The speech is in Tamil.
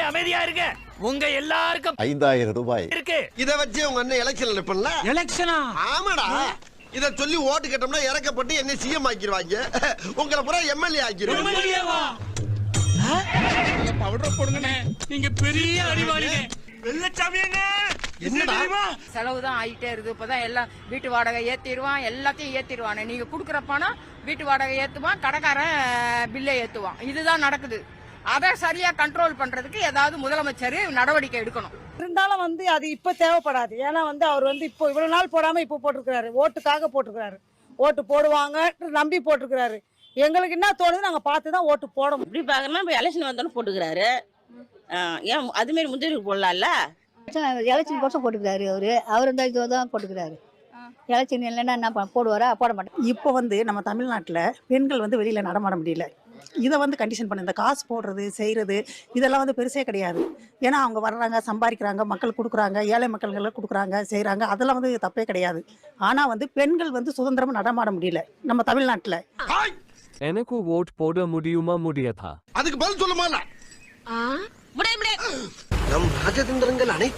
அமைதியா இருங்க. உங்க எல்லாருக்கும் 5000 ரூபாய் இருக்கு. இத வச்சு உங்க அண்ணன் எலெக்ஷன்ல நிப்பல. எலெக்ஷனா? ஆமாடா. இத சொல்லி ஓட்டு கேட்டோம்னா இறக்கப்பட்டு என்ன சிஎம் ஆக்கிடுவாங்க. உங்களை பூரா எம்எல்ஏ ஆக்கிடுவாங்க. பவுடர் போடுங்கண்ணே. நீங்க பெரிய அறிவாளிங்க. வெள்ளச்சாமிங்க. என்னடா? செலவுதான் ஆயிட்டே இருக்கு. இப்பதான் எல்லாம் வீட்டு வாடகை ஏத்திடுவான், எல்லாத்தையும் ஏத்திடுவானே. நீங்க குடுக்கற பணம் வீட்டு வாடகை ஏத்துவான், கடைக்காரன் பில்லை ஏத்துவான். இதுதான் நடக்குது. அதை சரியா கண்ட்ரோல் பண்றதுக்கு ஏதாவது முதலமைச்சர் நடவடிக்கை எடுக்கணும். இருந்தாலும் அது இப்ப தேவைப்படாது. ஏன்னா அவர் இப்போ இவ்வளவு நாள் போடாம இப்போ போட்டிருக்கிறாரு. ஓட்டுக்காக போட்டிருக்கிறாரு. ஓட்டு போடுவாங்க நம்பி போட்டிருக்கிறாரு. எங்களுக்கு என்ன தோணுது நாங்க பார்த்துதான் ஓட்டு போடணும். இப்படி பாக்கணும்னா இப்ப எலெக்ஷன் வந்தாலும் போட்டுக்கிறாரு. ஏன் அது மாதிரி முந்திரி போடலாம்ல? எலெக்ஷன் கோசம் போட்டுக்கிறாரு. அவர் இந்த இதுதான் போட்டுக்கிறாரு. எலெக்ஷன் இல்லைன்னா என்ன போடுவாரா? போட மாட்டேன். இப்போ நம்ம தமிழ்நாட்டில் பெண்கள் வெளியில நடமாட முடியல. இதை கண்டிஷன் பண்ண இந்த காசு போடுறது செய்யறது இதெல்லாம் பெருசே கிடையாது. ஏன்னா அவங்க வர்றாங்க, சம்பாதிக்கிறாங்க, மக்கள் கொடுக்குறாங்க, ஏழை மக்கள்கள் கொடுக்குறாங்க, செய்யறாங்க. அதெல்லாம் தப்பே கிடையாது. ஆனா பெண்கள் சுதந்திரமா நடமாட முடியல நம்ம தமிழ்நாட்டுல. எனக்கு ஓட் போட முடியுமா முடியாதா? அதுக்கு பதில் சொல்லுமா? முடியாது. நம் ராஜதந்திரங்கள் அனைத்து